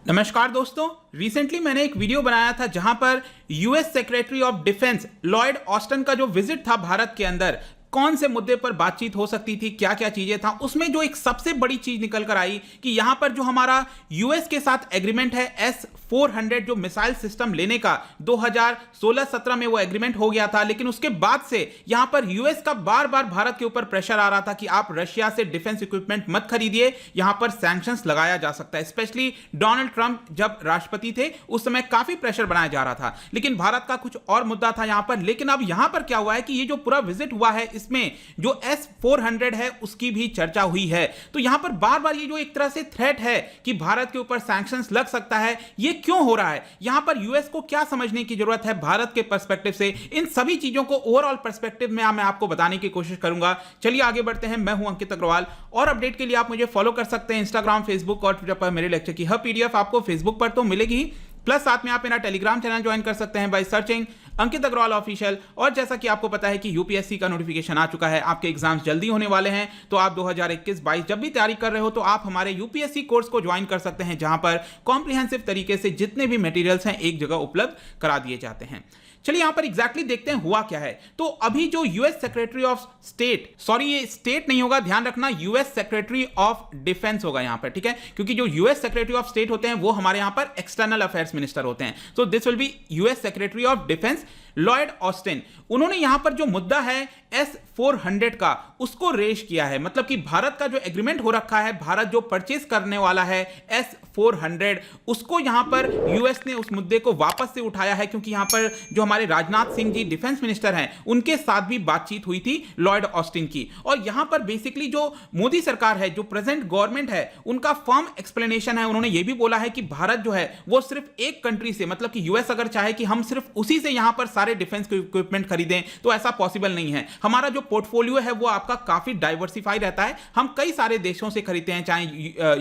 नमस्कार दोस्तों। रिसेंटली मैंने एक वीडियो बनाया था जहां पर US secretary of defence Lloyd Austin का जो विजिट था भारत के अंदर, कौन से मुद्दे पर बातचीत हो सकती थी, क्या क्या चीजें था, उसमें जो एक सबसे बड़ी चीज निकल कर आई कि यहां पर जो हमारा यूएस के साथ एग्रीमेंट है S-400 जो मिसाइल सिस्टम लेने का 2016-17 में वो एग्रीमेंट हो गया था, लेकिन उसके बाद से यहां पर यूएस का बार बार भारत के ऊपर प्रेशर आ रहा था कि आप रशिया से डिफेंस इक्विपमेंट मत खरीदिए, यहां पर सैंक्शंस लगाया जा सकता है। स्पेशली डोनाल्ड ट्रंप जब राष्ट्रपति थे उस समय काफी प्रेशर बनाया जा रहा था, लेकिन भारत का कुछ और मुद्दा था यहां पर। लेकिन अब यहां पर क्या हुआ है कि ये जो पूरा विजिट हुआ है इसमें जो S-400 है उसकी भी चर्चा हुई है। तो यहां पर बार बार ये जो एक तरह से थ्रेट है कि भारत के ऊपर सैंक्शंस लग सकता है, ये क्यों हो रहा है, यहां पर यूएस को क्या समझने की जरूरत है भारत के पर्सपेक्टिव से, इन सभी चीजों को ओवरऑल पर्सपेक्टिव में मैं आपको बताने की कोशिश करूंगा। चलिए आगे बढ़ते हैं। मैं हूं अंकित अग्रवाल और अपडेट के लिए आप मुझे फॉलो कर सकते हैं इंस्टाग्राम, फेसबुक और ट्विटर पर। मेरे लेक्चर की हर पीडीएफ आपको फेसबुक पर तो मिलेगी, प्लस साथ में आप मेरा टेलीग्राम चैनल ज्वाइन कर सकते हैं by searching Ankit Agrawal official. और जैसा कि आपको पता है कि यूपीएससी का नोटिफिकेशन आ चुका है, आपके एग्जाम्स जल्दी होने वाले हैं, तो आप 2021-22 जब भी तैयारी कर रहे हो तो आप हमारे यूपीएससी कोर्स को ज्वाइन कर सकते हैं, जहां पर कॉम्प्रिहेंसिव तरीके से जितने भी मटेरियल्स हैं एक जगह उपलब्ध करा दिए जाते हैं। चलिए यहां पर एग्जैक्टली देखते हैं हुआ क्या है। तो अभी जो US secretary of state, sorry ये स्टेट नहीं होगा, ध्यान रखना, यूएस सेक्रेटरी ऑफ डिफेंस होगा यहां पर, ठीक है, क्योंकि जो यूएस सेक्रेटरी ऑफ स्टेट होते हैं वो हमारे यहां पर एक्सटर्नल अफेयर्स मिनिस्टर होते हैं। तो this will be US secretary of defence Lloyd Austin. उन्होंने यहां पर जो मुद्दा है S-400 का उसको रेश किया है, मतलब कि भारत का जो एग्रीमेंट हो रखा है, भारत जो परचेज करने वाला है S-400, उसको यहां पर यूएस ने उस मुद्दे को वापस से उठाया है, क्योंकि यहां पर जो हमारे राजनाथ सिंह जी डिफेंस मिनिस्टर हैं उनके साथ भी बातचीत हुई थी लॉयड ऑस्टिन की। और यहां पर बेसिकली जो मोदी सरकार है, जो प्रेजेंट गवर्नमेंट है, उनका फर्म एक्सप्लेनेशन है। उन्होंने यह भी बोला है कि भारत जो है वो सिर्फ एक कंट्री से, मतलब कि यूएस अगर चाहे कि हम सिर्फ उसी से यहां पर सारे डिफेंस इक्विपमेंट खरीदें तो ऐसा पॉसिबल नहीं है। हमारा जो पोर्टफोलियो है वो आपका काफी डाइवर्सिफाई रहता है, हम कई सारे देशों से खरीदते हैं, चाहे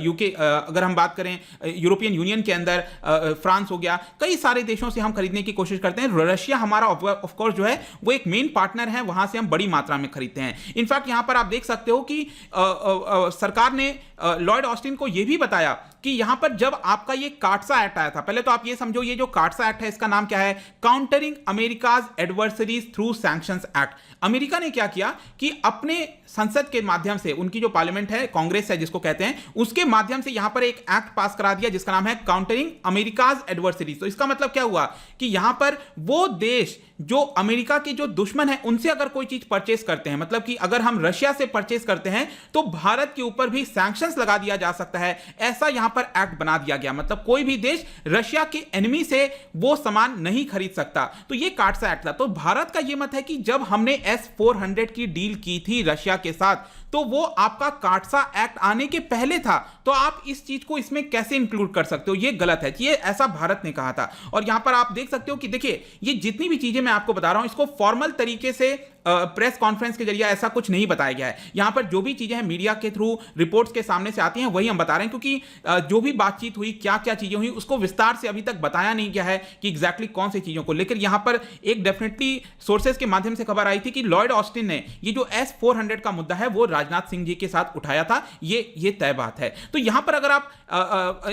यूके, अगर हम बात करें यूरोपियन यूनियन के अंदर फ्रांस हो गया, कई सारे देशों से हम खरीदने की कोशिश करते हैं। रशिया हमारा ऑफ कोर्स जो है वो एक मेन पार्टनर है, वहां से हम बड़ी मात्रा में खरीदते हैं। इनफैक्ट यहां पर आप देख सकते हो कि सरकार ने लॉयड ऑस्टिन को यह भी बताया कि यहां पर जब आपका ये काटसा एक्ट आया था, पहले तो आप ये समझो ये जो काटसा एक्ट है इसका नाम क्या है, countering America's adversaries through sanctions act. America ने क्या किया कि अपने संसद के माध्यम से, उनकी जो पार्लियामेंट है, कांग्रेस है जिसको कहते हैं, उसके माध्यम से यहां पर एक एक्ट पास करा दिया जिसका नाम है काउंटरिंग अमेरिकाज एडवर्सरीज। तो इसका मतलब क्या हुआ कि यहां पर वो देश जो अमेरिका के जो दुश्मन है उनसे अगर कोई चीज परचेस करते हैं, मतलब कि अगर हम रशिया से परचेस करते हैं तो भारत के ऊपर भी सैंक्शंस लगा दिया जा सकता है, ऐसा यहां पर एक्ट बना दिया गया। मतलब कोई भी देश रशिया के एनिमी से वो सामान नहीं खरीद सकता। तो ये काटसा एक्ट था। तो भारत का यह मत है कि जब हमने S-400 की डील की थी रशिया के साथ तो वो आपका काटसा एक्ट आने के पहले था, तो आप इस चीज को इसमें कैसे इंक्लूड कर सकते हो, ये गलत है। ये ऐसा भारत ने कहा था। और यहां पर आप देख सकते हो कि देखिए ये जितनी भी चीजें मैं आपको बता रहा हूं इसको फॉर्मल तरीके से प्रेस कॉन्फ्रेंस के जरिए ऐसा कुछ नहीं बताया गया है। यहां पर जो भी चीजें हैं मीडिया के थ्रू रिपोर्ट्स के सामने से आती हैं वही हम बता रहे हैं, क्योंकि जो भी बातचीत हुई, क्या क्या चीजें हुई, उसको विस्तार से अभी तक बताया नहीं गया है कि एग्जैक्टली कौन सी चीजों को लेकर। यहां पर एक डेफिनेटली सोर्सेस के माध्यम से खबर आई थी कि लॉयड ऑस्टिन ने ये जो S-400 का मुद्दा है वो राजनाथ सिंह जी के साथ उठाया था, ये तय बात है। तो यहां पर अगर आप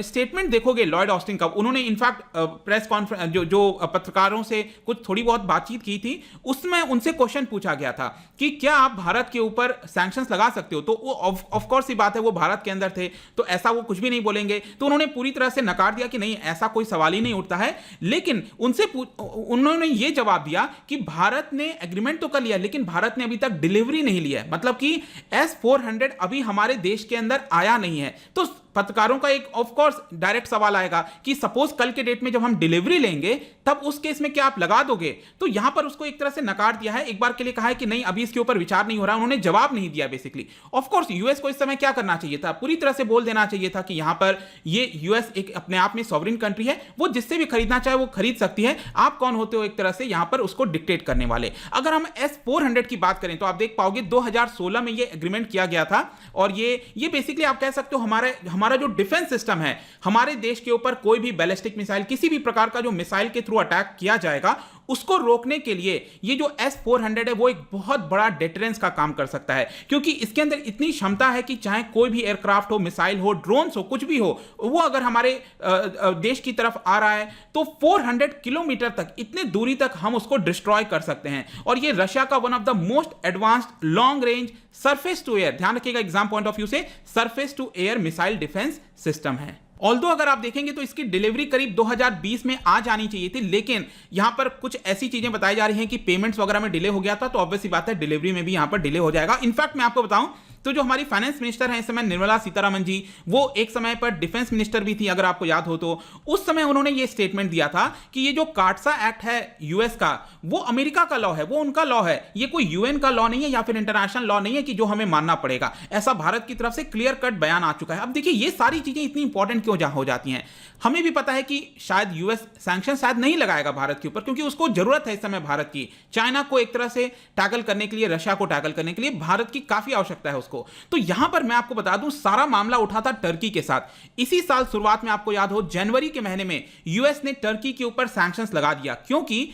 स्टेटमेंट देखोगे लॉयड ऑस्टिन का, उन्होंने इनफैक्ट प्रेस कॉन्फ्रेंस जो पत्रकारों से कुछ थोड़ी बहुत बातचीत की थी, उसमें उनसे क्वेश्चन पूछा गया था कि क्या आप भारत के ऊपर सैंक्शंस लगा सकते हो, तो वो ऑफ कोर्स ही बात है वो भारत के अंदर थे तो ऐसा वो कुछ भी नहीं बोलेंगे। तो उन्होंने पूरी तरह से नकार दिया कि नहीं, ऐसा कोई सवाल ही नहीं उठता है। लेकिन उन्होंने ये जवाब दिया कि भारत ने एग्रीमेंट तो कर लिया लेकिन भारत ने अभी तक डिलीवरी नहीं लिया है, मतलब कि S-400 अभी हमारे देश के अंदर आया नहीं है। तो पत्रकारों का एक ऑफ कोर्स डायरेक्ट सवाल आएगा कि सपोज कल के डेट में जब हम डिलीवरी लेंगे तब उस केस में क्या आप लगा दोगे। तो यहां पर उसको एक तरह से नकार दिया है, एक बार के लिए कहा है कि नहीं अभी इसके ऊपर विचार नहीं हो रहा। उन्होंने जवाब नहीं दिया बेसिकली। ऑफ कोर्स यूएस को इस समय क्या करना चाहिए था, पूरी तरह से बोल देना चाहिए था कि यहां पर ये यूएस एक अपने आप में सॉवरेन कंट्री है, वो जिससे भी खरीदना चाहे वो खरीद सकती है, आप कौन होते हो एक तरह से यहां पर उसको डिक्टेट करने वाले। अगर हम S-400 की बात करें तो आप देख पाओगे 2016 में ये एग्रीमेंट किया गया था और ये बेसिकली आप कह सकते हो हमारा जो डिफेंस सिस्टम है, हमारे देश के ऊपर कोई भी बैलिस्टिक मिसाइल, किसी भी प्रकार का जो मिसाइल के थ्रू अटैक किया जाएगा उसको रोकने के लिए ये जो S-400 है वो एक बहुत बड़ा डिटरेंस का काम कर सकता है, क्योंकि इसके अंदर इतनी क्षमता है कि चाहे कोई भी एयरक्राफ्ट हो, मिसाइल हो, ड्रोन्स हो, कुछ भी हो, वो अगर हमारे देश की तरफ आ रहा है तो 400 किलोमीटर तक, इतने दूरी तक हम उसको डिस्ट्रॉय कर सकते हैं। और ये रशिया का one of the most advanced long range surface to air, ध्यान रखिएगा एग्जाम पॉइंट ऑफ व्यू से, surface to air missile defence system है। ऑल्दो अगर आप देखेंगे तो इसकी डिलीवरी करीब 2020 में आ जानी चाहिए थी, लेकिन यहां पर कुछ ऐसी चीजें बताई जा रही हैं कि पेमेंट्स वगैरह में डिले हो गया था, तो ऑब्वियसली बात है डिलीवरी में भी यहां पर डिले हो जाएगा। इनफैक्ट मैं आपको बताऊं तो जो हमारी फाइनेंस मिनिस्टर हैं इस समय, निर्मला सीतारमण जी, वो एक समय पर डिफेंस मिनिस्टर भी थी, अगर आपको याद हो तो। उस समय उन्होंने ये स्टेटमेंट दिया था कि ये जो कार्डसा एक्ट है यूएस का, वो अमेरिका का लॉ है, वो उनका लॉ है, ये कोई यूएन का लॉ नहीं है या फिर इंटरनेशनल लॉ नहीं है कि जो हमें मानना पड़ेगा। ऐसा भारत की तरफ से क्लियर कट बयान आ चुका है। अब देखिए ये सारी चीजें इतनी इंपॉर्टेंट क्यों हो जाती हैं। हमें भी पता है कि शायद यूएस सैंक्शन शायद नहीं लगाएगा भारत के ऊपर, क्योंकि उसको जरूरत है इस समय भारत की, चाइना को एक तरह से टैकल करने के लिए, रशिया को टैकल करने के लिए भारत की काफी आवश्यकता है उसको। तो यहां पर मैं आपको बता दूं, सारा मामला उठा था टर्की के साथ। इसी साल शुरुआत में आपको याद हो, जनवरी के महीने में यूएस ने टर्की के ऊपर सैंक्शंस लगा दिया, क्योंकि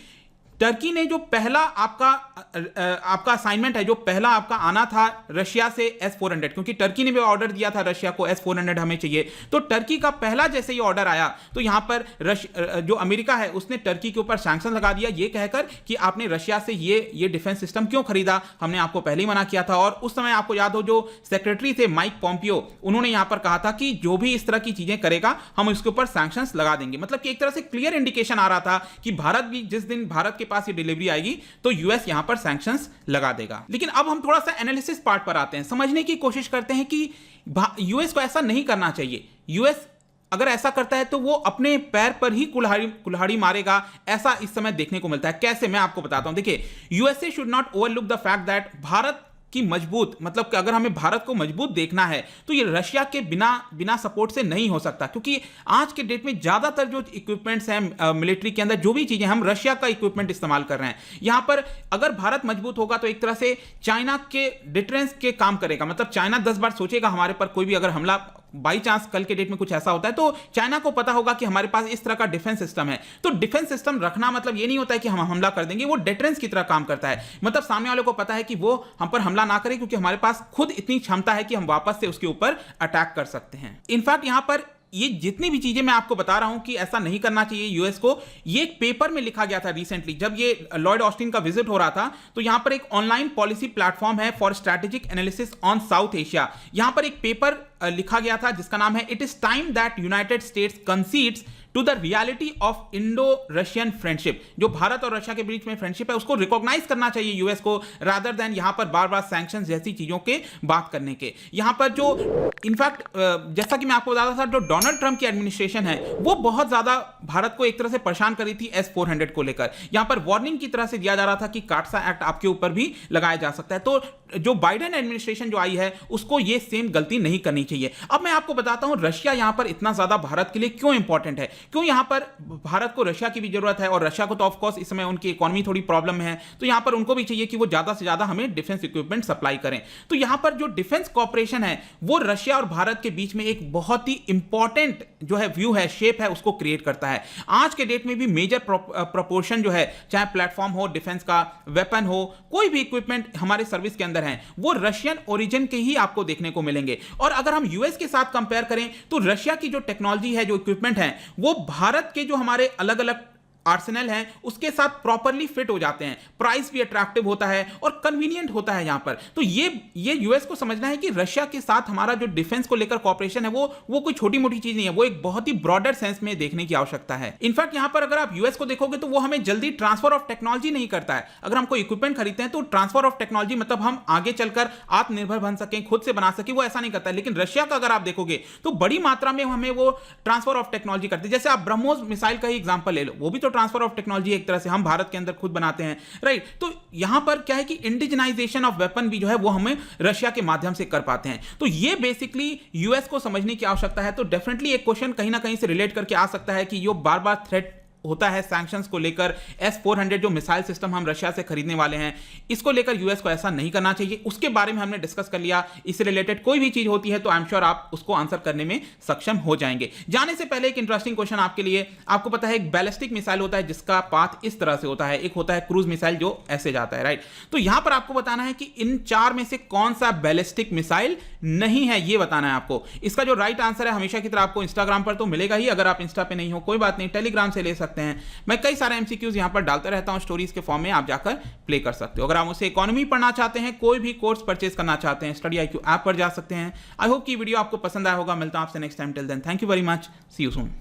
टर्की ने जो पहला आपका असाइनमेंट है, जो पहला आपका आना था रशिया से S-400, क्योंकि टर्की ने भी ऑर्डर दिया था रशिया को S-400 हमें चाहिए, तो टर्की का पहला जैसे ही ऑर्डर आया तो यहां पर जो अमेरिका है उसने टर्की के ऊपर सैंक्शन लगा दिया, ये कहकर कि आपने रशिया से ये डिफेंस सिस्टम क्यों खरीदा, हमने आपको पहले ही मना किया था। और उस समय आपको याद हो, जो सेक्रेटरी थे माइक पॉम्पियो, उन्होंने यहां पर कहा था कि जो भी इस तरह की चीजें करेगा हम इसके ऊपर सैंक्शंस लगा देंगे। मतलब कि एक तरह से क्लियर इंडिकेशन आ रहा था कि भारत भी, जिस दिन भारत के पास ये डिलीवरी आएगी तो यूएस यहां पर सैंक्शंस लगा देगा। लेकिन अब हम थोड़ा सा एनालिसिस पार्ट पर आते हैं, समझने की कोशिश करते हैं कि यूएस को ऐसा नहीं करना चाहिए। यूएस अगर ऐसा करता है तो वो अपने पैर पर ही कुल्हाड़ी मारेगा, ऐसा इस समय देखने को मिलता है। कैसे, मैं आपको बताता हूं। देखिए, USA should not overlook the fact that Bharat की मजबूत, मतलब कि अगर हमें भारत को मजबूत देखना है तो ये रशिया के बिना सपोर्ट से नहीं हो सकता, क्योंकि आज के डेट में ज्यादातर जो इक्विपमेंट्स हैं मिलिट्री के अंदर, जो भी चीजें, हम रशिया का इक्विपमेंट इस्तेमाल कर रहे हैं। यहां पर अगर भारत मजबूत होगा तो एक तरह से चाइना के डिटरेंस के काम करेगा, मतलब चाइना 10 बार सोचेगा हमारे पर कोई भी अगर हमला बाई चांस कल के डेट में कुछ ऐसा होता है तो चाइना को पता होगा कि हमारे पास इस तरह का डिफेंस सिस्टम है। तो डिफेंस सिस्टम रखना मतलब ये नहीं होता है कि हम हमला कर देंगे, वो डिटरेंस की तरह काम करता है। मतलब सामने वाले को पता है कि वो हम पर हमला ना करे, क्योंकि हमारे पास खुद इतनी क्षमता है कि हम वापस से उसके ऊपर अटैक कर सकते हैं। इनफैक्ट यहां पर ये जितनी भी चीजें मैं आपको बता रहा हूं कि ऐसा नहीं करना चाहिए यूएस को, ये एक पेपर में लिखा गया था रिसेंटली, जब ये लॉयड ऑस्टिन का विजिट हो रहा था। तो यहां पर एक ऑनलाइन पॉलिसी प्लेटफॉर्म है for strategic analysis on south Asia, यहां पर एक पेपर लिखा गया था जिसका नाम है it is time that United States concedes to the reality of Indo Russian friendship. जो भारत और रशिया के बीच में फ्रेंडशिप है उसको रिकॉग्नाइज करना चाहिए यूएस को, रादर देन यहां पर बार बार सैंक्शंस जैसी चीजों के बात करने के। यहां पर जो इनफैक्ट जैसा कि मैं आपको बता रहा था, जो डोनाल्ड ट्रंप की एडमिनिस्ट्रेशन है वो बहुत ज्यादा भारत को एक तरह से परेशान करी थी S-400 को लेकर। यहां पर वार्निंग की तरह से दिया जा रहा था कि कार्डसा एक्ट आपके ऊपर भी लगाया जा सकता है। तो जो बाइडेन एडमिनिस्ट्रेशन जो आई है उसको ये सेम गलती नहीं करनी चाहिए। अब मैं आपको बताता हूं रशिया यहां पर इतना ज्यादा भारत के लिए क्यों इंपॉर्टेंट है, क्यों यहां पर भारत को रशिया की भी जरूरत है, और रशिया को तो ऑफ कोर्स इस समय उनकी इकोनॉमी थोड़ी प्रॉब्लम में है, तो यहां पर उनको भी चाहिए कि वो ज्यादा से ज्यादा हमें डिफेंस इक्विपमेंट सप्लाई करें। तो यहां पर जो डिफेंस कॉर्पोरेशन है वो रशिया और भारत के बीच में एक बहुत ही इंपॉर्टेंट जो है व्यू है, शेप है, उसको क्रिएट करता है। आज के डेट में भी मेजर प्रोपोर्शन जो है, चाहे प्लेटफॉर्म हो, डिफेंस का वेपन हो, कोई भी इक्विपमेंट हमारे सर्विस के अंदर हैं, वो रशियन ओरिजिन के ही आपको देखने को मिलेंगे। और अगर हम यूएस के साथ कंपेयर करें तो रशिया की जो टेक्नोलॉजी है, जो इक्विपमेंट है, वो भारत के जो हमारे अलग अलग आर्सेनल है उसके साथ प्रॉपर्ली फिट हो जाते हैं, प्राइस भी अट्रैक्टिव होता है और कन्वीनियंट होता है यहां पर। तो ये यूएस को समझना है कि रशिया के साथ हमारा जो डिफेंस को लेकर कॉपरेशन है वो कोई छोटी मोटी चीज नहीं है, वो एक बहुत ही ब्रॉडर सेंस में देखने की आवश्यकता है। इनफैक्ट यहां पर अगर आप यूएस को देखोगे तो वो हमें जल्दी ट्रांसफर ऑफ टेक्नोलॉजी नहीं करता है। अगर हम कोई इक्विपमेंट खरीदते हैं तो ट्रांसफर ऑफ टेक्नोलॉजी मतलब हम आगे चलकर आत्मनिर्भर बन सकें, खुद से बना सकें, वो ऐसा नहीं करता है। लेकिन रशिया का अगर आप देखोगे तो बड़ी मात्रा में हमें वो ट्रांसफर ऑफ टेक्नोलॉजी करते हैं। जैसे आप ब्रह्मोस मिसाइल का ही एग्जांपल ले लो, वो भी तो ट्रांसफर ऑफ टेक्नोलॉजी एक तरह से हम भारत के अंदर खुद बनाते हैं, राइट। तो यहां पर क्या है कि इंडिजिनाइजेशन ऑफ वेपन भी जो है वो हमें रशिया के माध्यम से कर पाते हैं। तो ये बेसिकली यूएस को समझने की आवश्यकता है। तो डेफिनेटली एक क्वेश्चन कहीं ना कहीं से रिलेट करके आ सकता है कि ये बार बार थ्रेट होता है सैंक्शंस को लेकर, S-400 जो मिसाइल सिस्टम हम रशिया से खरीदने वाले हैं, इसको लेकर यूएस को ऐसा नहीं करना चाहिए, उसके बारे में हमने डिस्कस कर लिया। इससे रिलेटेड कोई भी चीज होती है तो आई एम श्योर आप उसको आंसर करने में सक्षम हो जाएंगे। जाने से पहले एक इंटरेस्टिंग क्वेश्चन आपके लिए, आपको पता है एक बैलिस्टिक मिसाइल होता है जिसका पाथ इस तरह से होता है, एक होता है क्रूज मिसाइल जो ऐसे जाता है, राइट। तो यहां पर आपको बताना है कि इन 4 में से कौन सा बैलिस्टिक मिसाइल नहीं है, ये बताना है आपको। इसका जो राइट आंसर है हमेशा की तरह आपको इंस्टाग्राम पर तो मिलेगा ही, अगर आप इंस्टा पे नहीं हो कोई बात नहीं, टेलीग्राम से ले सकते हैं। मैं कई सारे एमसीक्यूज यहां पर डालता रहता हूं स्टोरीज के फॉर्म में, आप जाकर प्ले कर सकते हो। अगर आप मुझसे इकोनॉमी पढ़ना चाहते हैं, कोई भी कोर्स परचेज करना चाहते हैं, स्टडी IQ ऐप पर जा सकते हैं। आई होप कि वीडियो आपको पसंद आया होगा। मिलता हूं आपसे next time, till then thank you very much, see you soon.